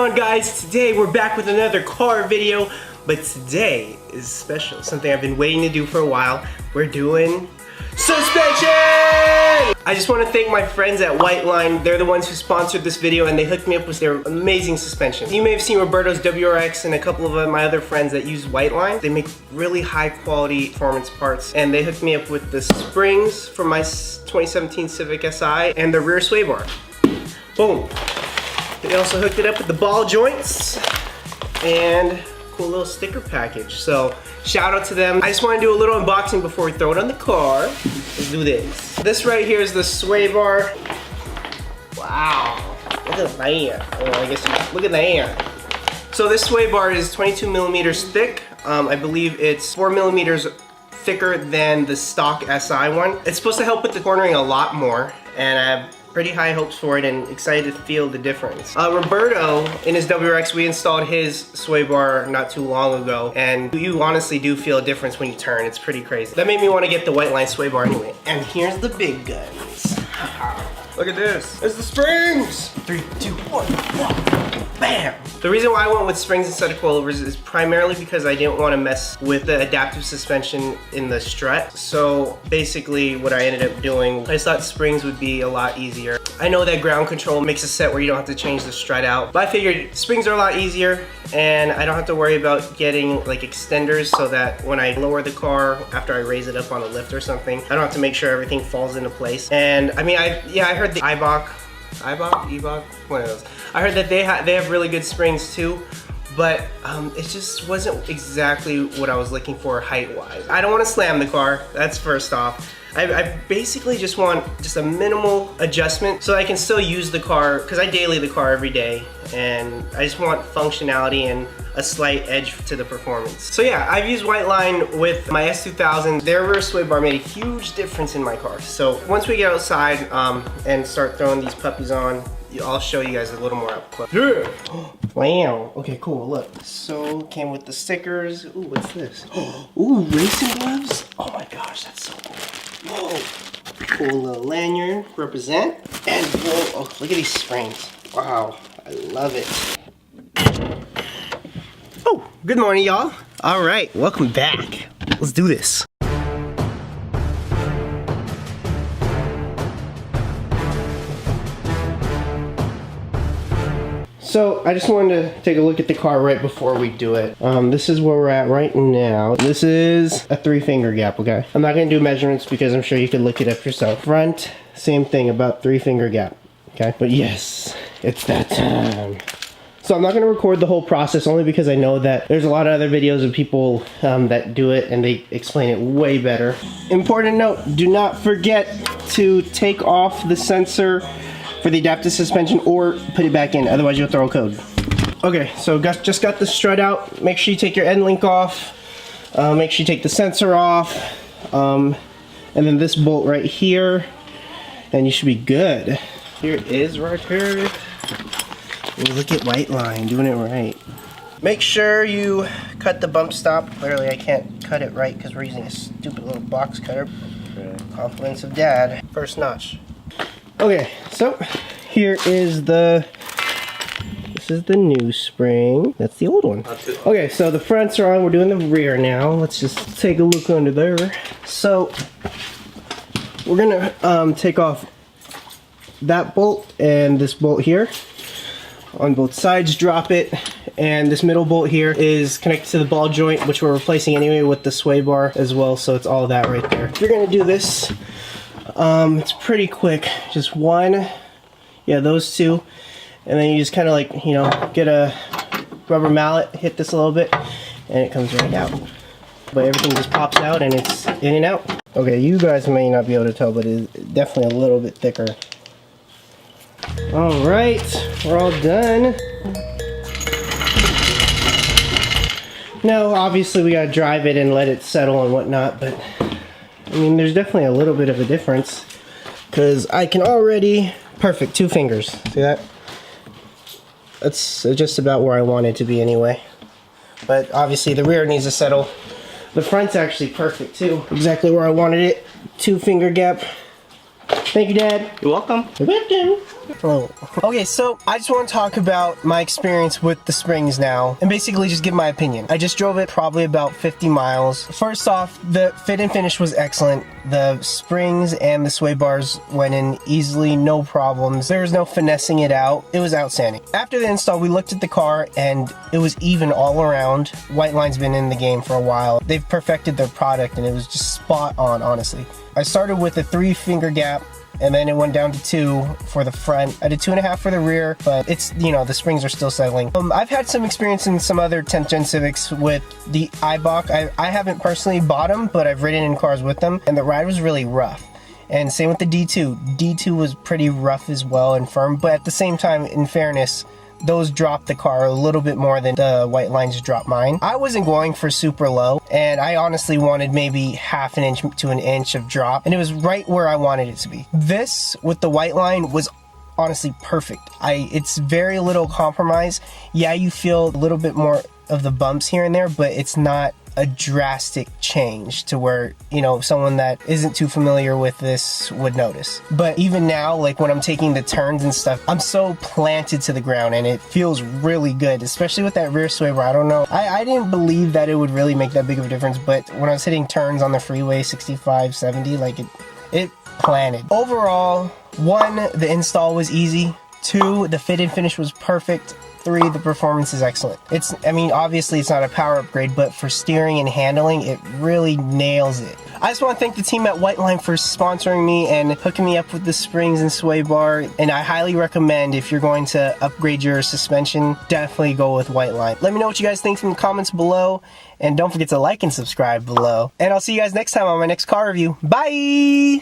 on, guys? Today we're back with another car video, but today is special. Something I've been waiting to do for a while. We're doing suspension! I just want to thank my friends at White Line. They're the ones who sponsored this video and they hooked me up with their amazing suspension. You may have seen Roberto's WRX and a couple of my other friends that use White Line. They make really high quality performance parts and they hooked me up with the springs for my 2017 Civic Si and the rear sway bar. Boom. They also hooked it up with the ball joints and cool little sticker package. So shout out to them. I just want to do a little unboxing before we throw it on the car. Let's do this. This right here is the sway bar. Wow. Look at that. Oh, I guess look at that. So this sway bar is 22 millimeters thick. I believe it's 4 millimeters thicker than the stock Si one. It's supposed to help with the cornering a lot more, and I have pretty high hopes for it and excited to feel the difference. Roberto, in his WRX, we installed his sway bar not too long ago, and you honestly do feel a difference when you turn. It's pretty crazy. That made me want to get the White Line sway bar anyway. And here's the big guns. Look at this. There's the springs. 3, 2, 1. Bam! The reason why I went with springs instead of coilovers is primarily because I didn't want to mess with the adaptive suspension in the strut. So basically what I ended up doing, I just thought springs would be a lot easier. I know that ground control makes a set where you don't have to change the strut out, but I figured springs are a lot easier and I don't have to worry about getting like extenders so that when I lower the car after I raise it up on a lift or something, I don't have to make sure everything falls into place. And I mean, I heard the Ebok, one of those. I heard that they have really good springs too, but it just wasn't exactly what I was looking for height-wise. I don't want to slam the car, that's first off. I basically just want just a minimal adjustment so I can still use the car, because I daily the car every day, and I just want functionality and a slight edge to the performance. So yeah, I've used White Line with my S2000. Their rear sway bar made a huge difference in my car. So once we get outside and start throwing these puppies on, I'll show you guys a little more up close. Yeah. Wow. Okay, cool. Look. So came with the stickers. Ooh, what's this? Ooh, racing gloves. Oh my gosh, that's so cool. Whoa. Cool little lanyard. Represent. And whoa. Oh, look at these springs. Wow. I love it. Oh, good morning, y'all. All right, welcome back. Let's do this. So I just wanted to take a look at the car right before we do it. This is where we're at right now. This is a 3-finger gap, okay? I'm not gonna do measurements because I'm sure you can look it up yourself. Front, same thing, about 3-finger gap, okay? But yes, it's that time. So I'm not gonna record the whole process only because I know that there's a lot of other videos of people that do it and they explain it way better. Important note, do not forget to take off the sensor for the adaptive suspension or put it back in, otherwise you'll throw a code. Okay, so just got the strut out. Make sure you take your end link off. Make sure you take the sensor off. And then this bolt right here, and you should be good. Here it is right here. Look at White Line, doing it right. Make sure you cut the bump stop. Clearly I can't cut it right because we're using a stupid little box cutter. Compliments of Dad. First notch. Okay, so here is this is the new spring. That's the old one. Okay, so the fronts are on. We're doing the rear now. Let's just take a look under there. So we're gonna take off that bolt and this bolt here. On both sides, drop it, and this middle bolt here is connected to the ball joint, which we're replacing anyway with the sway bar as well, so it's all that right there. If you're gonna do this, it's pretty quick. Just one, yeah, those two, and then you just kind of like, you know, get a rubber mallet, hit this a little bit, and it comes right out. But everything just pops out and it's in and out. Okay, you guys may not be able to tell, but it's definitely a little bit thicker. All right, we're all done. Now, obviously we gotta drive it and let it settle and whatnot, but I mean, there's definitely a little bit of a difference because I can already, perfect, 2 fingers, see that? That's just about where I want it to be anyway. But obviously the rear needs to settle. The front's actually perfect too, exactly where I wanted it, 2-finger gap. Thank you, Dad. You're welcome. You're welcome. Oh. Okay, so I just want to talk about my experience with the springs now and basically just give my opinion. I just drove it probably about 50 miles. First off, the fit and finish was excellent. The springs and the sway bars went in easily, no problems. There was no finessing it out. It was outstanding. After the install, we looked at the car and it was even all around. Whiteline's been in the game for a while. They've perfected their product and it was just spot on, honestly. I started with a 3-finger gap, and then it went down to 2 for the front. I did 2.5 for the rear, but it's, you know, the springs are still settling. I've had some experience in some other 10th Gen Civics with the iBock. I haven't personally bought them, but I've ridden in cars with them, and the ride was really rough. And same with the D2. D2 was pretty rough as well and firm, but at the same time, in fairness, those dropped the car a little bit more than the white lines dropped mine. I wasn't going for super low, and I honestly wanted maybe half an inch to an inch of drop, and it was right where I wanted it to be. This, with the white line, was honestly perfect. It's very little compromise. Yeah, you feel a little bit more of the bumps here and there, but it's not a drastic change to where, you know, someone that isn't too familiar with this would notice. But even now, like when I'm taking the turns and stuff, I'm so planted to the ground and it feels really good, especially with that rear sway bar. I don't know, I didn't believe that it would really make that big of a difference, but when I was hitting turns on the freeway 65, 70, like it planted. Overall, 1, the install was easy. 2, the fit and finish was perfect. 3, the performance is excellent. I mean, obviously it's not a power upgrade, but for steering and handling, it really nails it. I just want to thank the team at Whiteline for sponsoring me and hooking me up with the springs and sway bar, and I highly recommend if you're going to upgrade your suspension, definitely go with Whiteline. Let me know what you guys think in the comments below, and don't forget to like and subscribe below. And I'll see you guys next time on my next car review. Bye!